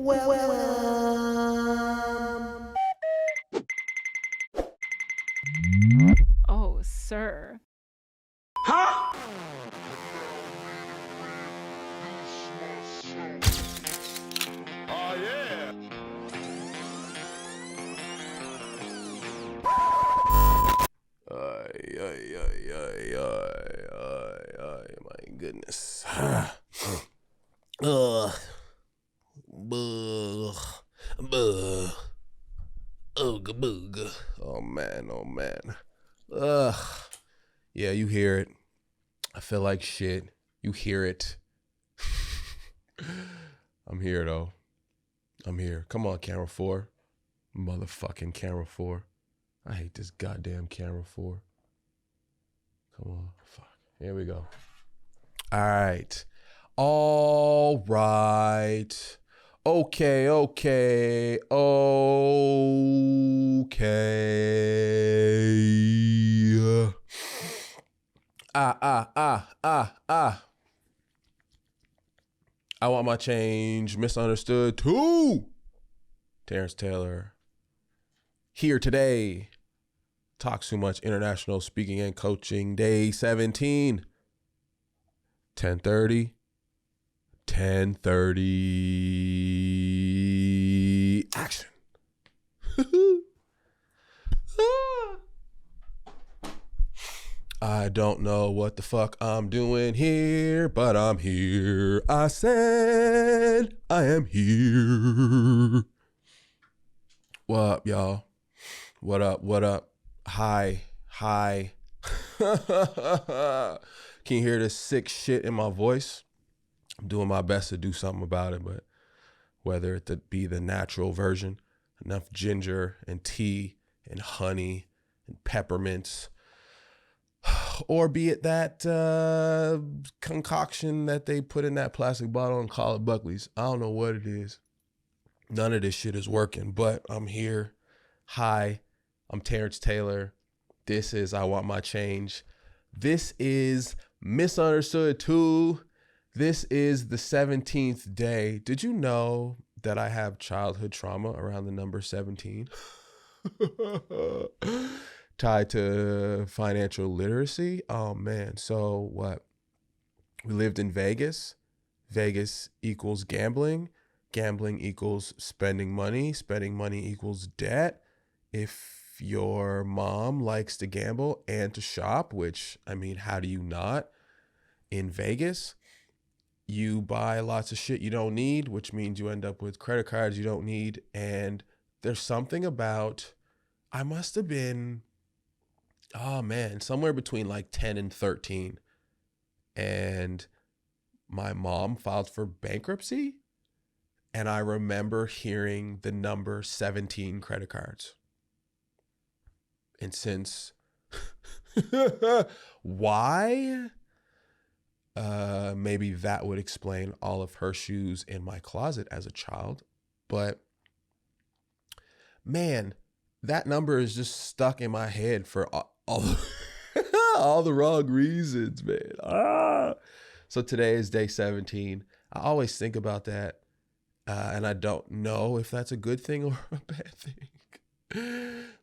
Oh, sir. Oh yeah. Ay, ay, ay, ay, ay, ay, ay, my goodness. Ugh. Bugh. Bugh. Ooga booga. Oh man, oh man. Ugh. Yeah, you hear it. I feel like shit. You hear it. I'm here though. I'm here. Come on, camera 4. Motherfucking camera 4. I hate this goddamn camera 4. Come on. Fuck. Here we go. All right. All right. Okay. I want my change. Misunderstood too. Terrence Taylor. Here today. Talks Too Much International Speaking and Coaching Day 17. 10:30. 10:30. Action. I don't know what the fuck I'm doing here, but I'm here. I said I am here. What up, y'all? What up? What up? Hi. Can you hear this sick shit in my voice? I'm doing my best to do something about it, but whether it be the natural version, enough ginger and tea and honey and peppermints, or be it that concoction that they put in that plastic bottle and call it Buckley's. I don't know what it is. None of this shit is working, but I'm here. Hi, I'm Terrence Taylor. This is I Want My Change. This is Misunderstood too. This is the 17th day. Did you know that I have childhood trauma around the number 17? Tied to financial literacy. Oh man. So what? We lived in Vegas. Vegas equals gambling. Gambling equals spending money. Spending money equals debt. If your mom likes to gamble and to shop, which, I mean, how do you not? In Vegas, you buy lots of shit you don't need, which means you end up with credit cards you don't need. And there's something about, I must have been, oh man, somewhere between like 10 and 13. And my mom filed for bankruptcy. And I remember hearing the number 17 credit cards. And since, why? Maybe that would explain all of her shoes in my closet as a child. But man, that number is just stuck in my head for all the wrong reasons, man. So today is day 17. I always think about that. And I don't know if that's a good thing or a bad thing.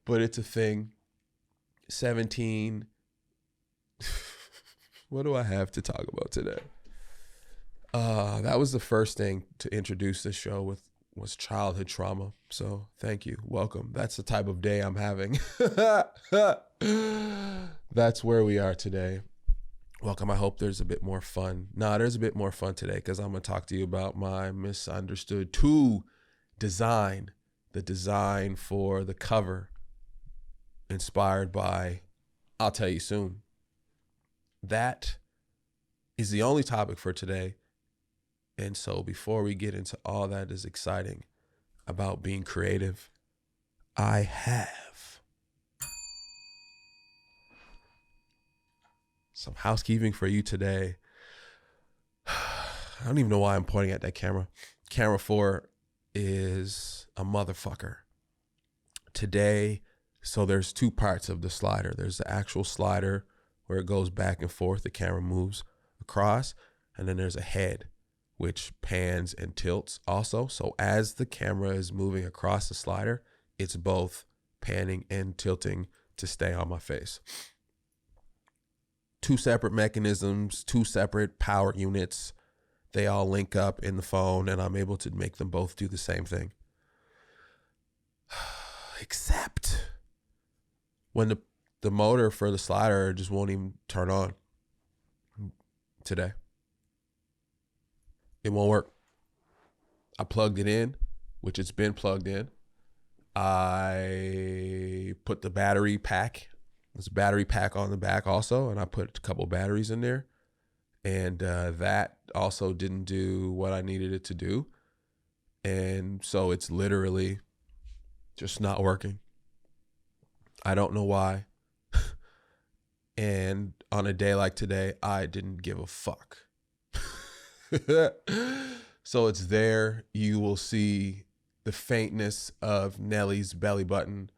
But it's a thing. 17. What do I have to talk about today? That was the first thing to introduce this show with was childhood trauma. So thank you. Welcome. That's the type of day I'm having. That's where we are today. Welcome. I hope there's a bit more fun. There's a bit more fun today because I'm going to talk to you about my MiSuNDERStoOd 2 design. The design for the cover inspired by I'll Tell You Soon. That is the only topic for today. And so before we get into all that is exciting about being creative, I have some housekeeping for you today. I don't even know why I'm pointing at that camera. Camera 4 is a motherfucker. Today, so there's two parts of the slider. There's the actual slider where it goes back and forth. The camera moves across. And then there's a head, which pans and tilts also. So as the camera is moving across the slider, it's both panning and tilting to stay on my face. Two separate mechanisms, two separate power units. They all link up in the phone, and I'm able to make them both do the same thing. Except when the motor for the slider just won't even turn on today. It won't work. I plugged it in, which it's been plugged in. I put the battery pack. There's a battery pack on the back also, and I put a couple batteries in there. And that also didn't do what I needed it to do. And so it's literally just not working. I don't know why. And on a day like today, I didn't give a fuck. So it's there. You will see the faintness of Nellie's belly button,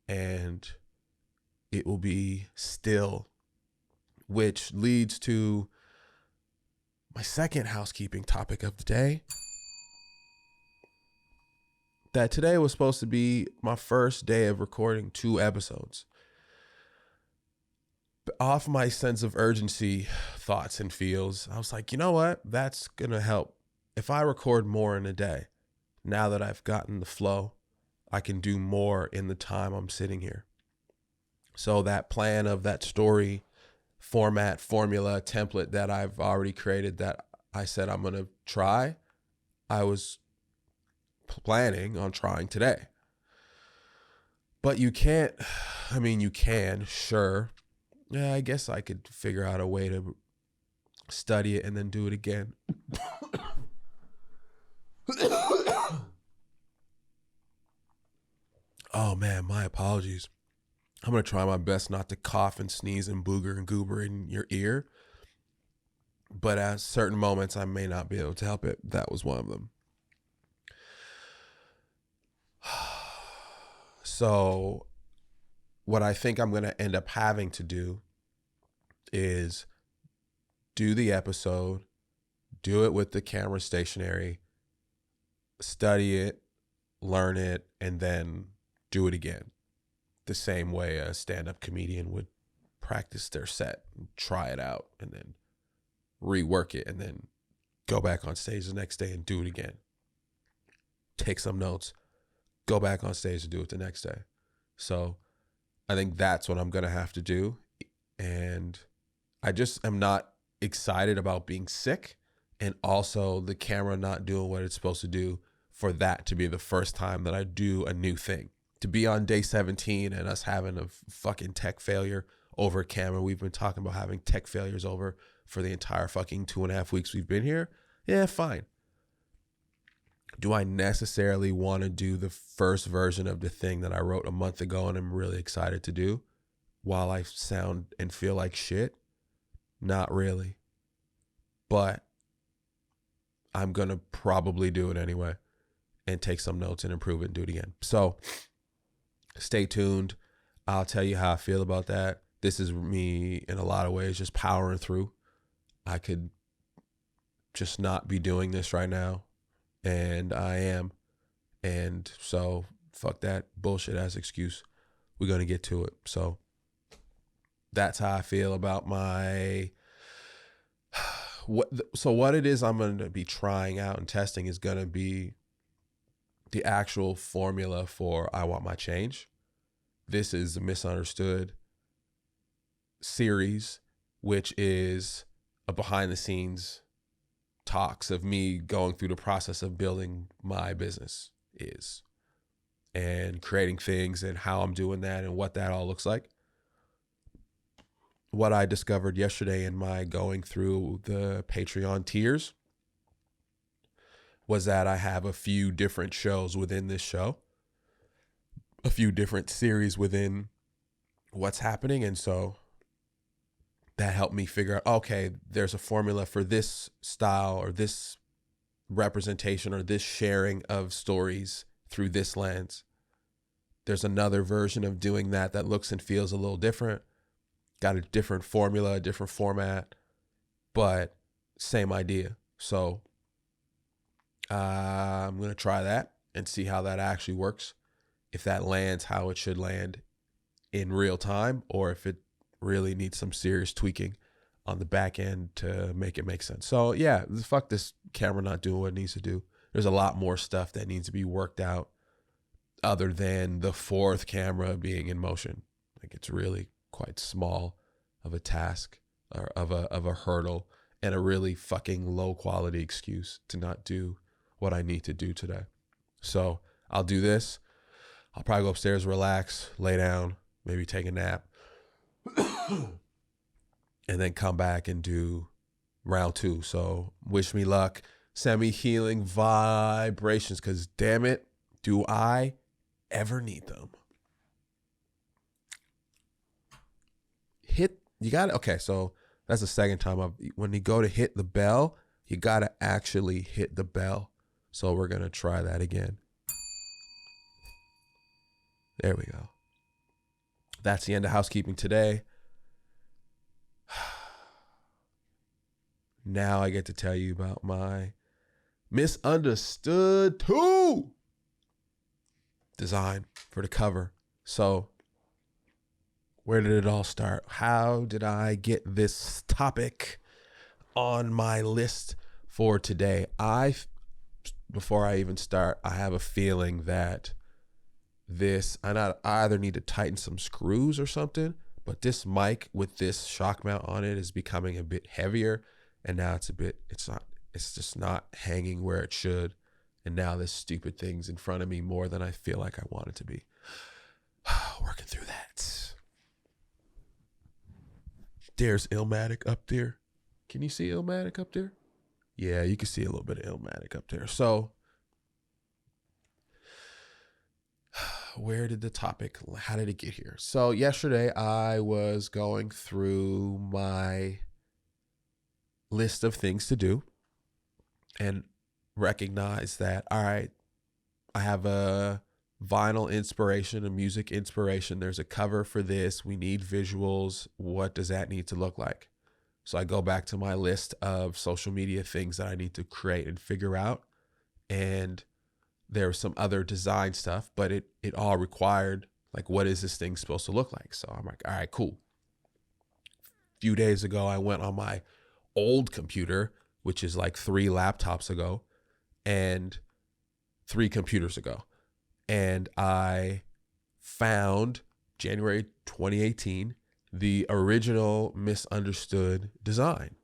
and it will be still, which leads to my second housekeeping topic of the day. That today was supposed to be my first day of recording 2 episodes. But off my sense of urgency, thoughts and feels, I was like, you know what? That's going to help. If I record more in a day, now that I've gotten the flow, I can do more in the time I'm sitting here. So that plan of that story, format, formula, template that I've already created that I said I'm going to try, I was planning on trying today. But you can't, you can, sure. Yeah, I guess I could figure out a way to study it and then do it again. Oh man, my apologies. I'm going to try my best not to cough and sneeze and booger and goober in your ear. But at certain moments, I may not be able to help it. That was one of them. So what I think I'm going to end up having to do is do the episode, do it with the camera stationary, study it, learn it, and then do it again. The same way a stand-up comedian would practice their set, and try it out, and then rework it, and then go back on stage the next day and do it again. Take some notes, go back on stage and do it the next day. So I think that's what I'm going to have to do. And I just am not excited about being sick, and also the camera not doing what it's supposed to do, for that to be the first time that I do a new thing. To be on day 17 and us having a fucking tech failure over camera. We've been talking about having tech failures over for the entire fucking 2.5 weeks we've been here. Yeah, fine. Do I necessarily want to do the first version of the thing that I wrote a month ago and I'm really excited to do while I sound and feel like shit? Not really. But I'm going to probably do it anyway and take some notes and improve it and do it again. So stay tuned. I'll tell you how I feel about that. This is me in a lot of ways just powering through. I could just not be doing this right now, and I am. And so fuck that bullshit as excuse. We're going to get to it. So that's how I feel about my what it is I'm going to be trying out and testing is going to be the actual formula for I Want My Change. This is the MiSuNDERStoOd series, which is a behind the scenes talks of me going through the process of building my business and creating things and how I'm doing that and what that all looks like. What I discovered yesterday in my going through the Patreon tiers was that I have a few different shows within this show, a few different series within what's happening. And so that helped me figure out, okay, there's a formula for this style or this representation or this sharing of stories through this lens. There's another version of doing that looks and feels a little different. Got a different formula, a different format, but same idea. So I'm going to try that and see how that actually works. If that lands how it should land in real time, or if it really needs some serious tweaking on the back end to make it make sense. So yeah, fuck this camera not doing what it needs to do. There's a lot more stuff that needs to be worked out other than the fourth camera being in motion. Like, it's really quite small of a task, or of a hurdle, and a really fucking low quality excuse to not do what I need to do today. So I'll do this. I'll probably go upstairs, relax, lay down, maybe take a nap, and then come back and do round 2. So wish me luck. Send me healing vibrations, because damn it, do I ever need them. Okay, so that's the second time when you go to hit the bell, you got to actually hit the bell. So we're going to try that again. There we go. That's the end of housekeeping today. Now I get to tell you about my MiSuNDERStoOd design for the cover. So where did it all start? How did I get this topic on my list for today? Before I even start, I have a feeling that I either need to tighten some screws or something, but this mic with this shock mount on it is becoming a bit heavier, and now it's just not hanging where it should. And now this stupid thing's in front of me more than I feel like I want it to be. Working through that. There's Illmatic up there. Can you see Illmatic up there? Yeah, you can see a little bit of Illmatic up there. So where did how did it get here? So yesterday I was going through my list of things to do and recognized that, all right, I have a vinyl inspiration, a music inspiration. There's a cover for this. We need visuals. What does that need to look like? So I go back to my list of social media things that I need to create and figure out. And there's some other design stuff, but it all required, like, what is this thing supposed to look like? So I'm like, all right, cool. A few days ago, I went on my old computer, which is like 3 laptops ago and 3 computers ago. And I found January 2018, the original MiSuNDERStoOd design.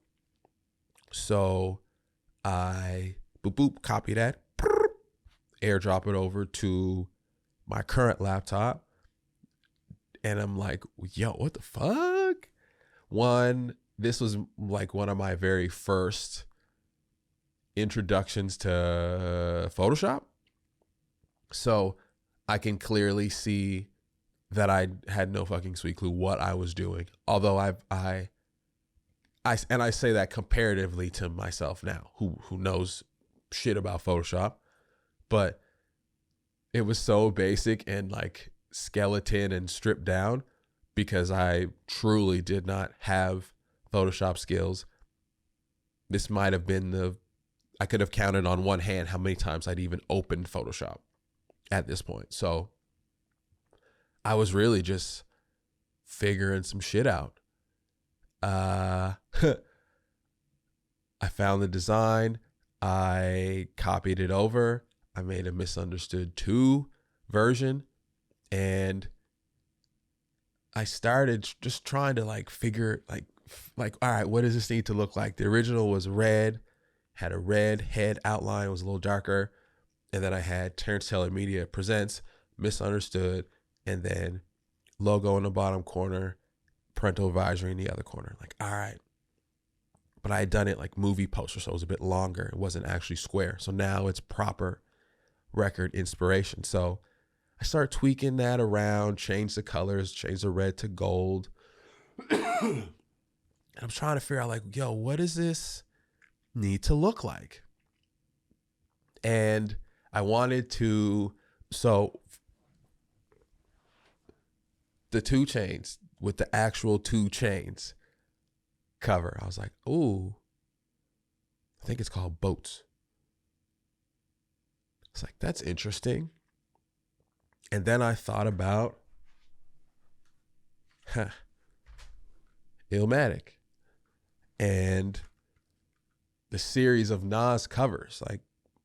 So I copy that, airdrop it over to my current laptop. And I'm like, yo, what the fuck? This was like one of my very first introductions to Photoshop. So I can clearly see that I had no fucking sweet clue what I was doing. Although I say that comparatively to myself now, who knows shit about Photoshop, but it was so basic and like skeleton and stripped down because I truly did not have Photoshop skills. This might have been I could have counted on one hand how many times I'd even opened Photoshop at this point. So I was really just figuring some shit out. I found the design. I copied it over. I made a MiSuNDERStoOd 2 version, and I started just trying to like figure like, all right, what does this need to look like? The original was red, had a red head outline, it was a little darker. And then I had Terrence Media Presents, MiSuNDERStoOd, and then logo in the bottom corner, parental advisory in the other corner. Like, all right. But I had done it like movie poster, so it was a bit longer. It wasn't actually square. So now it's proper record inspiration. So I start tweaking that around, change the colors, change the red to gold. And I'm trying to figure out like, yo, what does this need to look like? And I wanted to, so the 2 Chainz with the actual 2 Chainz cover, I was like, ooh, I think it's called Boats. It's like, that's interesting. And then I thought about Illmatic and the series of Nas covers. Like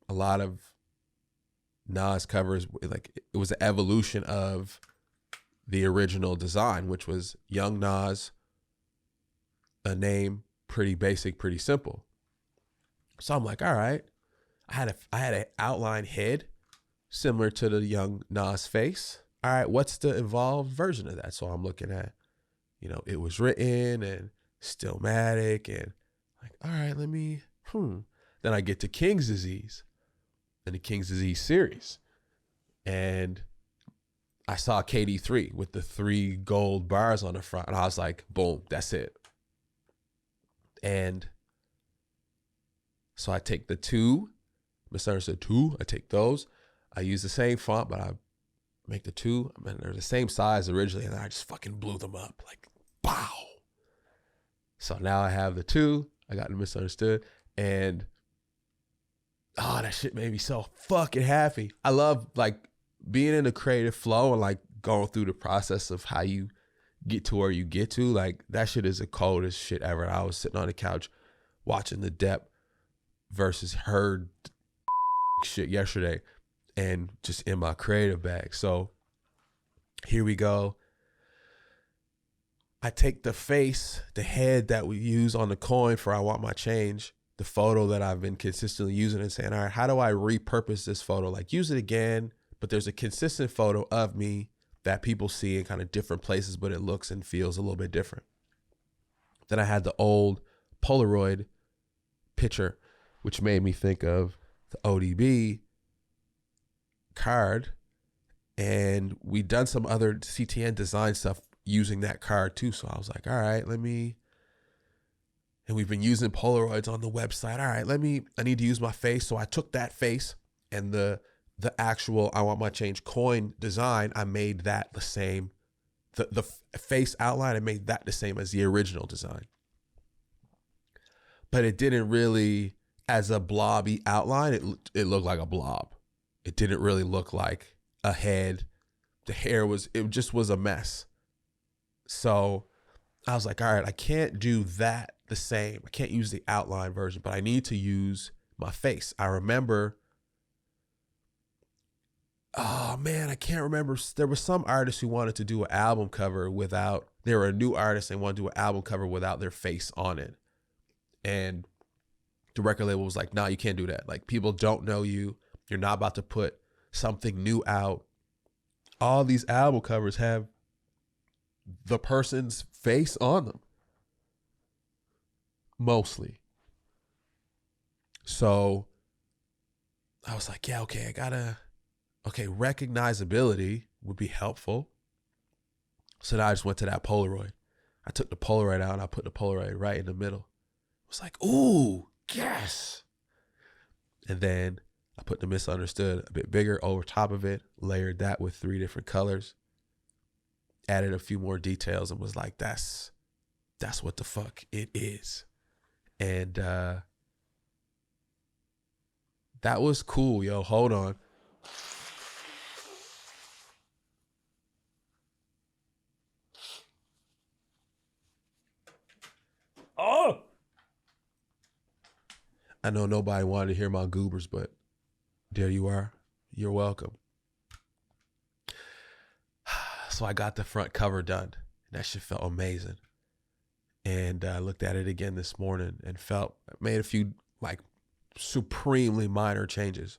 a lot of Nas covers, like it was an evolution of the original design, which was Young Nas, a name, pretty basic, pretty simple. So I'm like, all right, I had an outline head similar to the Young Nas face. All right, what's the evolved version of that? So I'm looking at, It Was Written and Stillmatic, and like, all right, let me, Then I get to King's Disease and the King's Disease series. And I saw KD3 with the 3 gold bars on the front. And I was like, boom, that's it. And so I take the 2, MiSuNDERStoOd 2, I take those. I use the same font, but I make the 2. I mean, they're the same size originally, and then I just fucking blew them up. Like, pow. So now I have the 2. I got the MiSuNDERStoOd, and that shit made me so fucking happy. I love like being in a creative flow and like going through the process of how you get to where you get to. Like that shit is the coldest shit ever. I was sitting on the couch watching the Depp versus Heard shit yesterday and just in my creative bag. So here we go. I take the face, the head that we use on the coin for I Want My Change, the photo that I've been consistently using, and saying, all right, how do I repurpose this photo? Like use it again, but there's a consistent photo of me that people see in kind of different places, but it looks and feels a little bit different. Then I had the old Polaroid picture, which made me think of the ODB card. And we'd done some other CTN design stuff using that card too. So I was like, all right, and we've been using Polaroids on the website. All right, I need to use my face. So I took that face and the actual I Want My Change coin design, I made that the same. The face outline, I made that the same as the original design. But it didn't really, as a blobby outline, it looked like a blob. It didn't really look like a head. The hair just was a mess. So I was like, all right, I can't do that the same. I can't use the outline version, but I need to use my face. I remember, oh man, I can't remember. There was some artist who wanted to do an album cover they were a new artist and wanted to do an album cover without their face on it. And the record label was like, nah, you can't do that. Like people don't know you. You're not about to put something new out. All these album covers have the person's face on them. Mostly. So I was like, yeah, okay, recognizability would be helpful. So now I just went to that Polaroid. I took the Polaroid out and I put the Polaroid right in the middle. I was like, ooh, yes. And then I put the MiSuNDERStoOd a bit bigger over top of it, layered that with 3 different colors, added a few more details, and was like, that's what the fuck it is. And that was cool, yo. Hold on. Oh! I know nobody wanted to hear my goobers, but there you are. You're welcome. So I got the front cover done. That shit felt amazing. And I looked at it again this morning and made a few like supremely minor changes.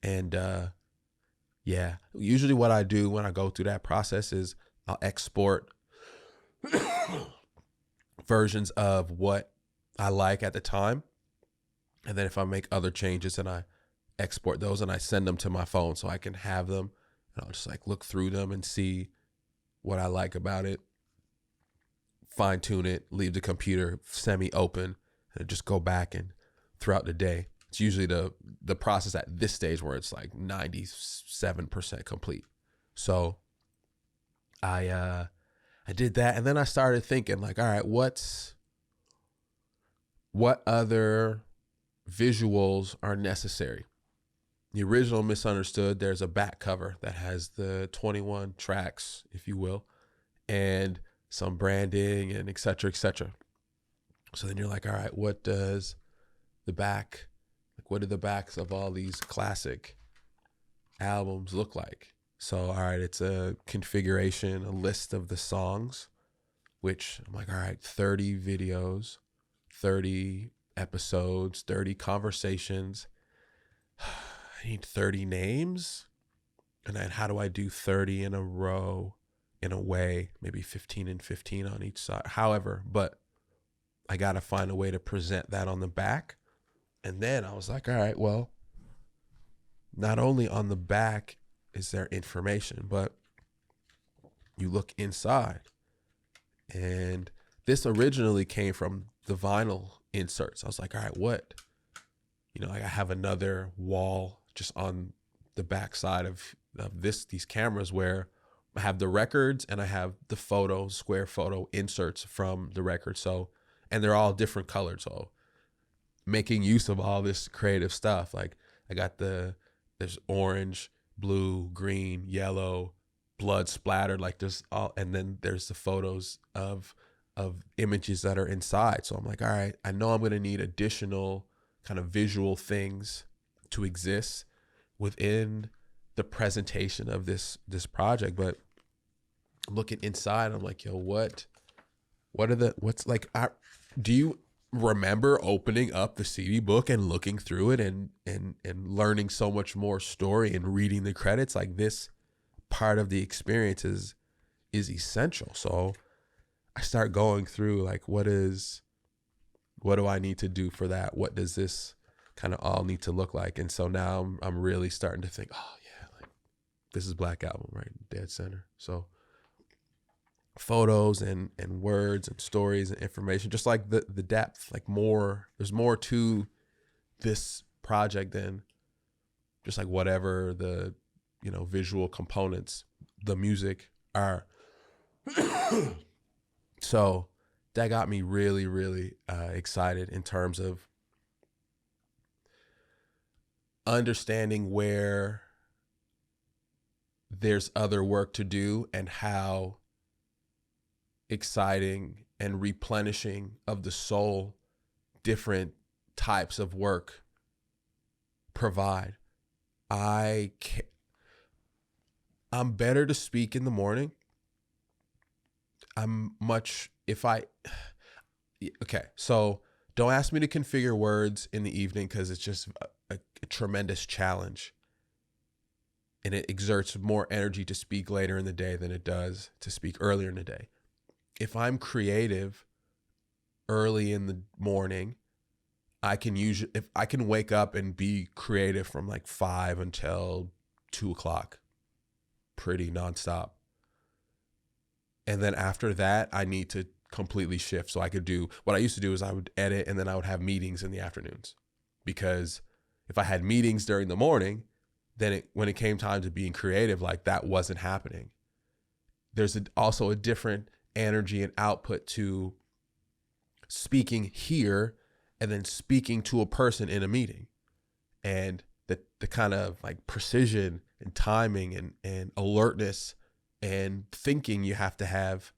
And yeah, usually what I do when I go through that process is I'll export versions of what I like at the time. And then if I make other changes, and I export those and I send them to my phone so I can have them. And I'll just like look through them and see what I like about it, fine tune it, leave the computer semi-open, and just go back and throughout the day. It's usually the process at this stage where it's like 97% complete. So I did that, and then I started thinking like, all right, what other visuals are necessary? the original MiSuNDERStoOd, there's a back cover that has the 21 tracks, if you will, and some branding and et cetera, et cetera. So then you're like, all right, what does the back, like what do the backs of all these classic albums look like? So, all right, it's a configuration, a list of the songs, which I'm like, all right, 30 videos, 30 episodes, 30 conversations. I need 30 names. And then how do I do 30 in a row, in a way, maybe 15 and 15 on each side? However, but I got to find a way to present that on the back. And then I was like, all right, well, not only on the back is there information, but you look inside. And this originally came from the vinyl inserts. I was like, all right, what? I have another wall just on the back side of these cameras where I have the records and I have the square photo inserts from the record. So, and they're all different colored. So making use of all this creative stuff. Like I got there's orange, blue, green, yellow, blood splattered, like there's all, and then there's the photos of images that are inside. So I'm like, all right, I know I'm going to need additional kind of visual things to exist within the presentation of this project. But looking inside, I'm like, yo, what's like, do you remember opening up the CD book and looking through it and learning so much more story and reading the credits? Like, this part of the experience is essential. So I start going through, like, what do I need to do for that? What does this kind of all need to look like? And so now I'm really starting to think, oh yeah, like this is Black Album, right? Dead center. So photos and words and stories and information, just like the depth, like there's more to this project than just like whatever the, visual components, the music are. So that got me really, really excited in terms of understanding where there's other work to do and how exciting and replenishing of the soul different types of work provide. I'm better to speak in the morning. Okay, so don't ask me to configure words in the evening because it's just a tremendous challenge. And it exerts more energy to speak later in the day than it does to speak earlier in the day. If I'm creative early in the morning, if I can wake up and be creative from like 5 until 2:00, pretty nonstop. And then after that, I need to completely shift. So I could do what I used to do is I would edit and then I would have meetings in the afternoons, because if I had meetings during the morning, then when it came time to being creative, like that wasn't happening. There's also a different energy and output to speaking here and then speaking to a person in a meeting, and the kind of like precision and timing and alertness and thinking you have to have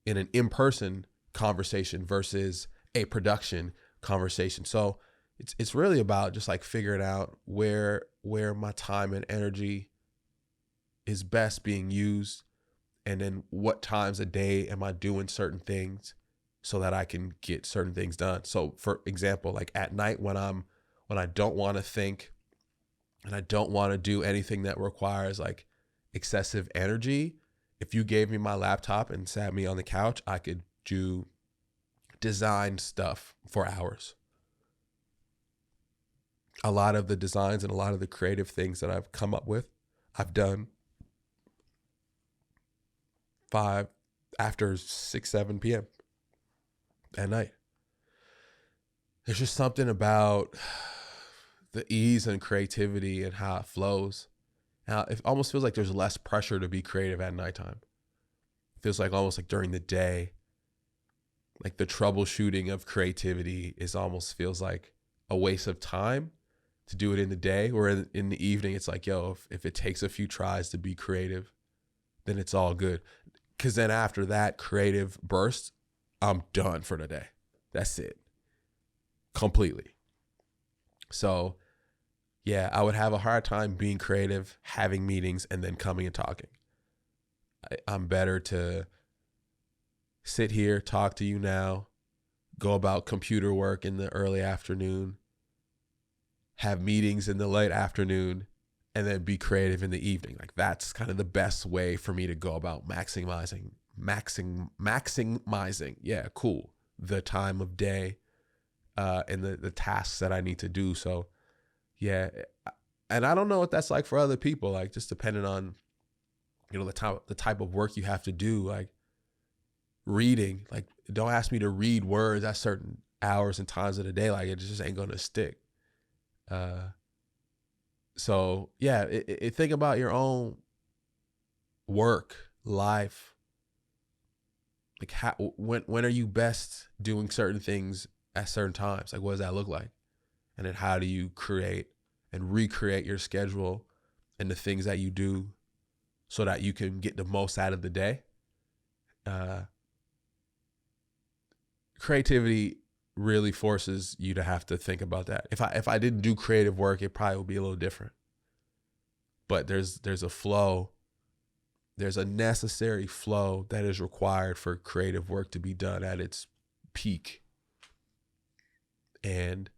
in an in-person conversation versus a production conversation. So it's really about just like figuring out where my time and energy is best being used, and then what times a day am I doing certain things so that I can get certain things done. So for example, like at night when I don't want to think and I don't want to do anything that requires like excessive energy, if you gave me my laptop and sat me on the couch, I could do design stuff for hours. A lot of the designs and a lot of the creative things that I've come up with, I've done after 6, 7 p.m. at night. There's just something about the ease and creativity and how it flows. Now, it almost feels like there's less pressure to be creative at nighttime. It feels like almost like during the day, like the troubleshooting of creativity almost feels like a waste of time to do it in the day, or in the evening, it's like, yo, if it takes a few tries to be creative, then it's all good. Because then after that creative burst, I'm done for the day. That's it. Completely. So, yeah, I would have a hard time being creative, having meetings, and then coming and talking. I'm better to sit here, talk to you now, go about computer work in the early afternoon, have meetings in the late afternoon, and then be creative in the evening. Like, that's kind of the best way for me to go about maximizing, yeah, cool, the time of day, and the tasks that I need to do. So, yeah, and I don't know what that's like for other people. Like, just depending on, the type of work you have to do. Like, reading, like, don't ask me to read words at certain hours and times of the day. Like, it just ain't gonna stick. So yeah, think about your own work life. Like, when are you best doing certain things at certain times? Like, what does that look like? And then how do you create and recreate your schedule and the things that you do so that you can get the most out of the day? Creativity really forces you to have to think about that. If I didn't do creative work, it probably would be a little different. But there's a flow. There's a necessary flow that is required for creative work to be done at its peak. And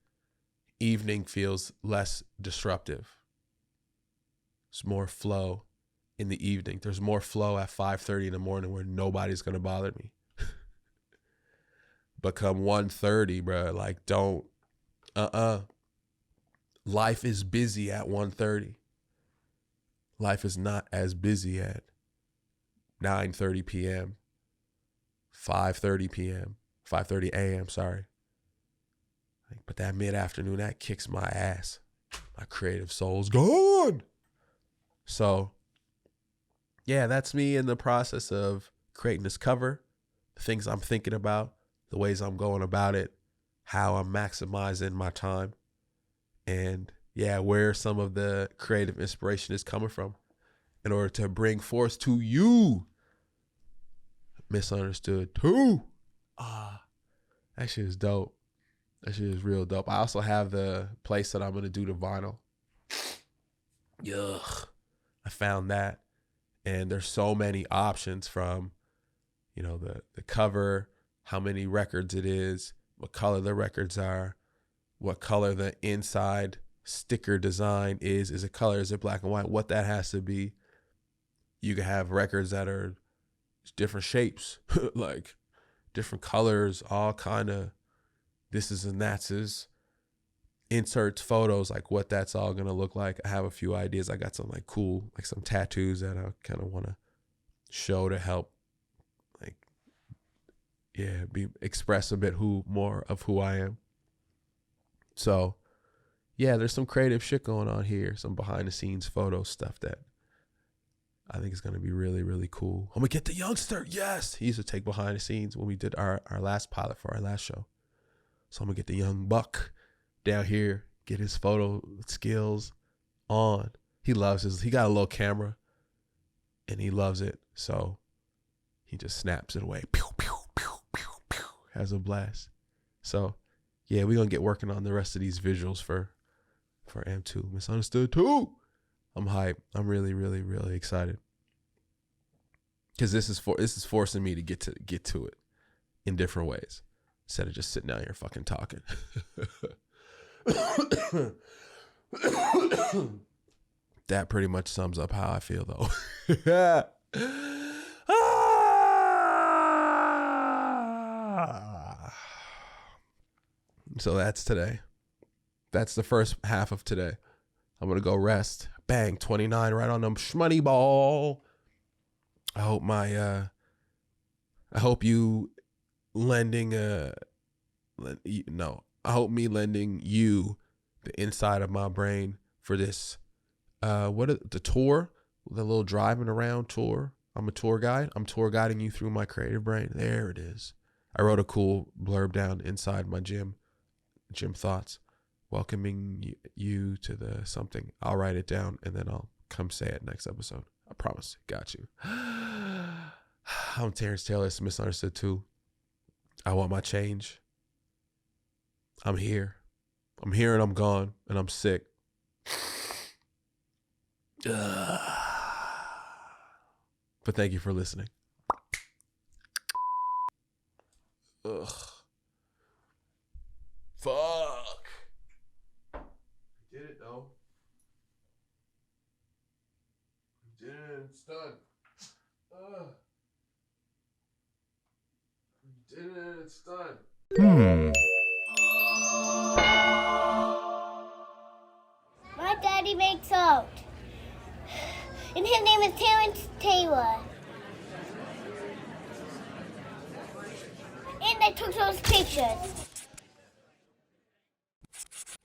evening feels less disruptive. There's more flow in the evening. There's more flow at 5:30 in the morning where nobody's gonna bother me. But come 1:30, bro, like, don't, life is busy at 1:30. Life is not as busy at 9:30 p.m., 5:30 p.m., 5:30 a.m., sorry. But that mid-afternoon, that kicks my ass. My creative soul's gone. So, yeah, that's me in the process of creating this cover, the things I'm thinking about, the ways I'm going about it, how I'm maximizing my time, and yeah, where some of the creative inspiration is coming from in order to bring forth to you MiSuNDERStoOd 2. That shit is dope. That shit is real dope. I also have the place that I'm going to do the vinyl. Yuck. I found that. And there's so many options from, the cover, how many records it is, what color the records are, what color the inside sticker design is. Is it color? Is it black and white? What that has to be. You can have records that are different shapes, like different colors, all kind of thises and thatses, inserts, photos, like what that's all going to look like. I have a few ideas. I got some like cool, like some tattoos that I kind of want to show to help, like, yeah, express a bit more of who I am. So yeah, there's some creative shit going on here, some behind the scenes photo stuff that I think is going to be really, really cool. I'm going to get the youngster. Yes. He used to take behind the scenes when we did our last pilot for our last show. So I'm going to get the young buck down here, get his photo skills on. He loves he got a little camera and he loves it. So he just snaps it away. Pew, pew, pew, pew, pew. Has a blast. So yeah, we're going to get working on the rest of these visuals for M2. MiSuNDERStoOd 2. I'm hyped. I'm really, really, really excited. Because this is forcing me to get to it in different ways. Instead of just sitting down here fucking talking. That pretty much sums up how I feel, though. So that's today. That's the first half of today. I'm going to go rest. Bang, 29 right on them shmoney ball. I hope you lending I hope me lending you the inside of my brain for this the tour, the little driving around tour. I'm a tour guide. I'm tour guiding you through my creative brain. There it is. I wrote a cool blurb down inside my gym thoughts. welcoming you to the something. I'll write it down and then I'll come say it next episode. I promise. Got you. I'm Terrence Taylor. It's MiSuNDERStoOd too. I want my change. I'm here. I'm here and I'm gone and I'm sick. But thank you for listening. Ugh. Fuck. I did it though. I did it. It's done. I did it. It's done. My daddy makes art. And his name is Terrence Taylor. And I took those pictures.